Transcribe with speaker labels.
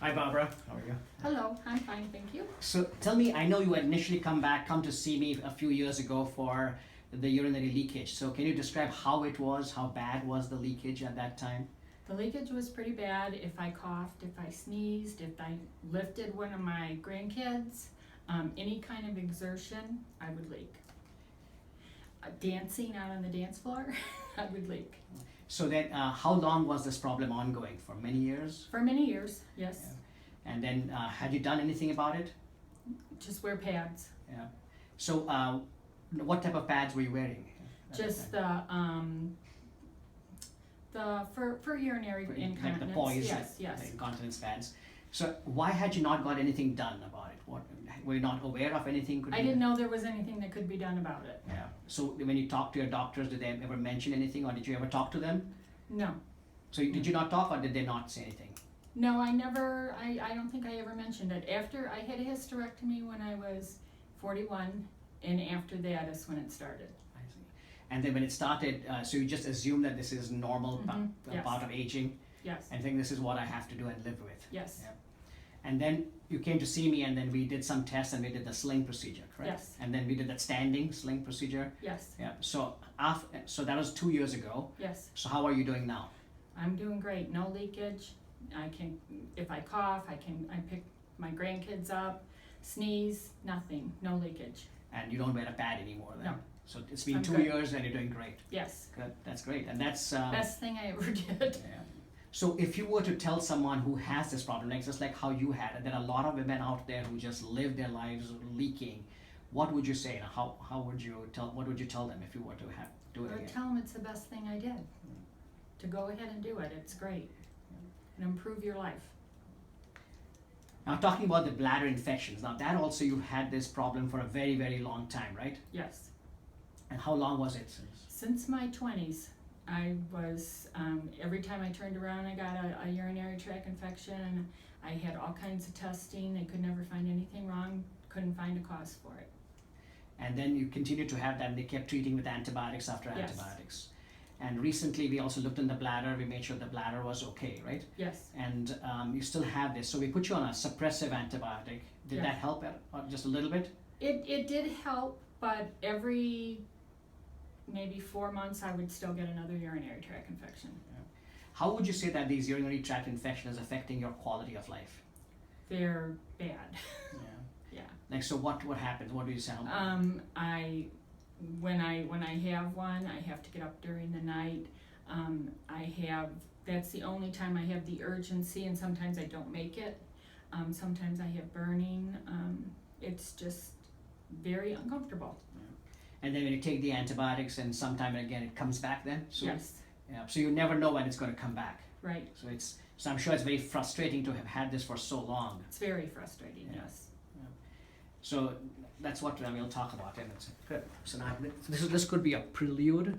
Speaker 1: Hi Barbara, how are you?
Speaker 2: Hello, I'm fine, thank you.
Speaker 1: So tell me, I know you had initially come to see me a few years ago for the urinary leakage. So can you describe how it was, how bad was the leakage at that time?
Speaker 2: The leakage was pretty bad. If I coughed, if I sneezed, if I lifted one of my grandkids, any kind of exertion, I would leak. Dancing out on the dance floor, I would leak.
Speaker 1: So then, how long was this problem ongoing? For many years?
Speaker 2: For many years, yes.
Speaker 1: Yeah. And then, had you done anything about it?
Speaker 2: Just wear pads.
Speaker 1: Yeah. So, what type of pads were you wearing?
Speaker 2: Just for urinary incontinence.
Speaker 1: Like the poise,
Speaker 2: Yes, yes.
Speaker 1: the incontinence pads. So why had you not got anything done about it? What, were you not aware of anything?
Speaker 2: I didn't know there was anything that could be done about it.
Speaker 1: Yeah. So when you talked to your doctors, did they ever mention anything, or did you ever talk to them?
Speaker 2: No.
Speaker 1: So did you not talk, or did they not say anything?
Speaker 2: No, I never, I don't think I ever mentioned it. After, I had a hysterectomy when I was 41, and after that is when it started.
Speaker 1: I see. And then when it started, so you just assume that this is normal
Speaker 2: Yes.
Speaker 1: part of aging,
Speaker 2: Yes,
Speaker 1: and think this is what I have to do and live with.
Speaker 2: yes,
Speaker 1: Yeah. And then you came to see me, and then we did some tests, and we did the sling procedure, correct?
Speaker 2: Yes.
Speaker 1: And then we did that standing sling procedure.
Speaker 2: yes,
Speaker 1: Yeah. So so that was 2 years ago.
Speaker 2: yes.
Speaker 1: So how are you doing now?
Speaker 2: I'm doing great, no leakage. I can, if I cough, I pick my grandkids up, sneeze, nothing, no leakage.
Speaker 1: And you don't wear a pad anymore then?
Speaker 2: No.
Speaker 1: So it's been
Speaker 2: I'm
Speaker 1: 2
Speaker 2: good.
Speaker 1: years, and you're doing great.
Speaker 2: Yes,
Speaker 1: Good. That's great. And that's
Speaker 2: best thing I ever did.
Speaker 1: yeah. So if you were to tell someone who has this problem, like just like how you had it, there are a lot of women out there who just live their lives leaking. What would you say? And how would you tell? What would you tell them if you were to do it
Speaker 2: Or
Speaker 1: again?
Speaker 2: tell them it's the best thing I did. To go ahead and do it, it's great. And improve your life.
Speaker 1: Now talking about the bladder infections. Now that also you had this problem for a very very long time, right?
Speaker 2: Yes.
Speaker 1: And how long was it since?
Speaker 2: Since my 20s, I was, every time I turned around, I got a urinary tract infection. I had all kinds of testing. They could never find anything wrong, couldn't find a cause for it.
Speaker 1: And then you continued to have that, and they kept treating with antibiotics after
Speaker 2: Yes.
Speaker 1: antibiotics. And recently we also looked in the bladder. We made sure the bladder was okay, right?
Speaker 2: Yes,
Speaker 1: And you still have this. So we put you on a suppressive antibiotic. Did
Speaker 2: Yes.
Speaker 1: that help just a little bit?
Speaker 2: it did help, but every maybe 4 months I would still get another urinary tract infection.
Speaker 1: How would you say that these urinary tract infections is affecting your quality of life?
Speaker 2: They're bad.
Speaker 1: Yeah.
Speaker 2: Yeah.
Speaker 1: Like, so what happens? What do you say?
Speaker 2: When I have one, I have to get up during the night. That's the only time I have the urgency, and sometimes I don't make it. Sometimes I have burning. It's just very uncomfortable.
Speaker 1: And then when you take the antibiotics, and sometime again it comes back then? So,
Speaker 2: Yes,
Speaker 1: yeah. So you never know when it's going to come back.
Speaker 2: right.
Speaker 1: So I'm sure it's very frustrating to have had this for so long.
Speaker 2: It's very frustrating,
Speaker 1: Yeah.
Speaker 2: yes.
Speaker 1: So that's what we'll talk about, and it's good. So now this could be a prelude